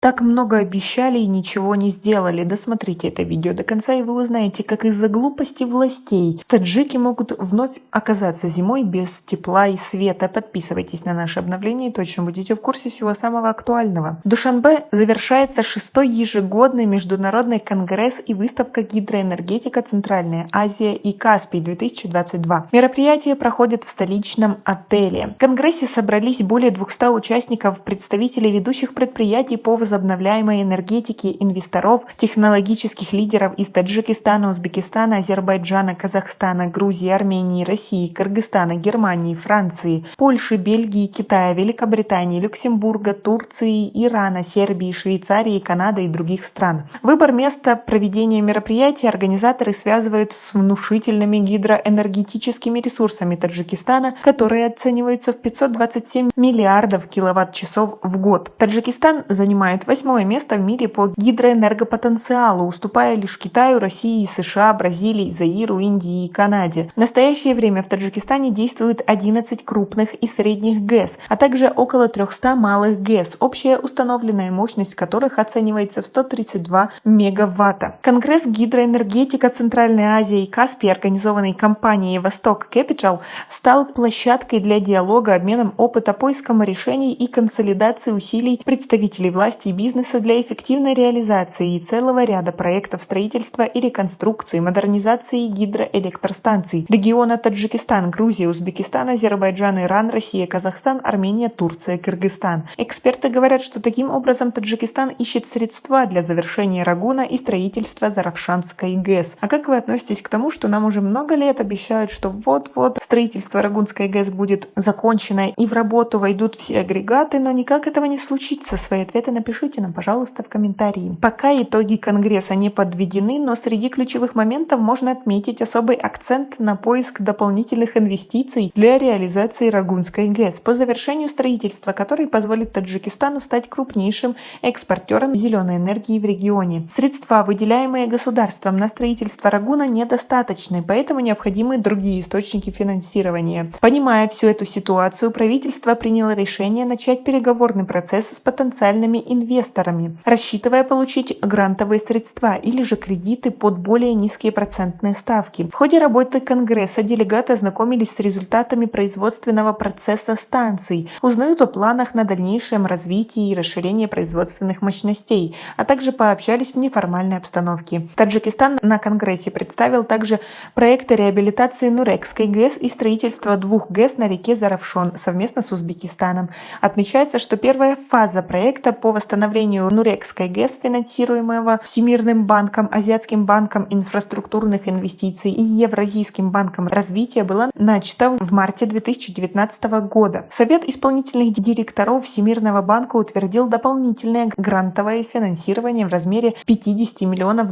Так много обещали и ничего не сделали. Досмотрите это видео до конца, и вы узнаете, как из-за глупости властей таджики могут вновь оказаться зимой без тепла и света. Подписывайтесь на наши обновления и точно будете в курсе всего самого актуального. В Душанбе завершается 6-й ежегодный международный конгресс и выставка «Гидроэнергетика. Центральная Азия и Каспий-2022». Мероприятие проходит в столичном отеле. В конгрессе собрались более 200 участников, представителей ведущих предприятий по возобновляемой энергетике, инвесторов, технологических лидеров из Таджикистана, Узбекистана, Азербайджана, Казахстана, Грузии, Армении, России, Кыргызстана, Германии, Франции, Польши, Бельгии, Китая, Великобритании, Люксембурга, Турции, Ирана, Сербии, Швейцарии, Канады и других стран. Выбор места проведения мероприятия организаторы связывают с внушительными гидроэнергетическими ресурсами Таджикистана, которые оцениваются в 527 миллиардов киловатт-часов в год. Таджикистан занимает 8-е место в мире по гидроэнергопотенциалу, уступая лишь Китаю, России, США, Бразилии, Заиру, Индии и Канаде. В настоящее время в Таджикистане действует 11 крупных и средних ГЭС, а также около 300 малых ГЭС, общая установленная мощность которых оценивается в 132 мегаватта. Конгресс «Гидроэнергетика. Центральная Азия и Каспий», организованный компанией «Восток Capital», стал площадкой для диалога, обменом опыта, поиском решений и консолидации усилий представителей власти и бизнеса для эффективной реализации целого ряда проектов строительства и реконструкции, модернизации гидроэлектростанций региона Таджикистан, Грузия, Узбекистан, Азербайджан, Иран, Россия, Казахстан, Армения, Турция, Кыргызстан. Эксперты говорят, что таким образом Таджикистан ищет средства для завершения Рагуна и строительства Заравшанской ГЭС. А как вы относитесь к тому, что нам уже много лет обещают, что вот-вот строительство Рагунской ГЭС будет закончено и в работу войдут все агрегаты, но никак этого не случится? Свои ответы напишите нам, пожалуйста, в комментарии. Пока итоги Конгресса не подведены, но среди ключевых моментов можно отметить особый акцент на поиск дополнительных инвестиций для реализации Рагунской ГЭС, по завершению строительства которой позволит Таджикистану стать крупнейшим экспортером зеленой энергии в регионе. Средства, выделяемые государством на строительство Рагуна, недостаточны, поэтому необходимы другие источники финансирования. Понимая всю эту ситуацию, правительство приняло решение начать переговорный процесс с потенциальными инвесторами, рассчитывая получить грантовые средства или же кредиты под более низкие процентные ставки. В ходе работы Конгресса делегаты ознакомились с результатами производственного процесса станций, узнают о планах на дальнейшем развитии и расширении производственных мощностей, а также пообщались в неформальной обстановке. Таджикистан на Конгрессе представил также проекты реабилитации Нурекской ГЭС и строительства 2 ГЭС на реке Заравшон совместно с Узбекистаном. Отмечается, что первая фаза проекта по восстановлению Нурекской ГЭС, финансируемого Всемирным банком, Азиатским банком инфраструктурных инвестиций и Евразийским банком развития, была начата в марте 2019 года. Совет исполнительных директоров Всемирного банка утвердил дополнительное грантовое финансирование в размере $50 миллионов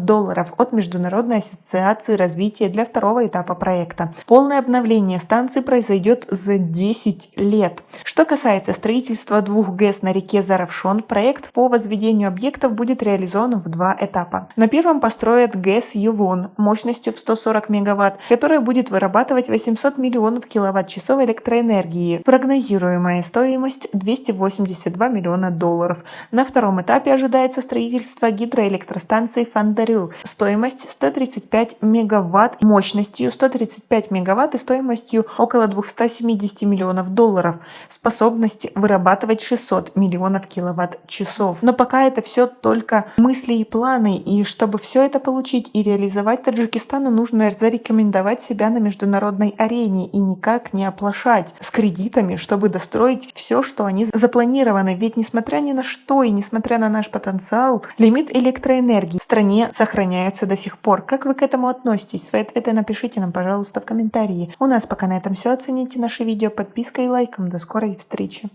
от Международной ассоциации развития для 2-го этапа проекта. Полное обновление станции произойдет за 10 лет. Что касается строительства 2 ГЭС на реке Заравшон, проект по возведению объектов будет реализован в 2 этапа. На первом построят ГЭС Ювон мощностью в 140 мегаватт, которая будет вырабатывать 800 миллионов киловатт-часов электроэнергии. Прогнозируемая стоимость $282 миллиона. На втором этапе ожидается строительство гидроэлектростанции Фандарю, стоимость 135 мегаватт, мощностью 135 мегаватт и стоимостью около $270 миллионов, способность вырабатывать 600 миллионов киловатт-часов. Но пока это все только мысли и планы, и чтобы все это получить и реализовать, Таджикистану нужно зарекомендовать себя на международной арене и никак не оплошать с кредитами, чтобы достроить все, что они запланированы. Ведь несмотря ни на что и несмотря на наш потенциал, лимит электроэнергии в стране сохраняется до сих пор. Как вы к этому относитесь? Свои ответы напишите нам, пожалуйста, в комментарии. У нас пока на этом все. Оцените наше видео подпиской и лайком. До скорой встречи.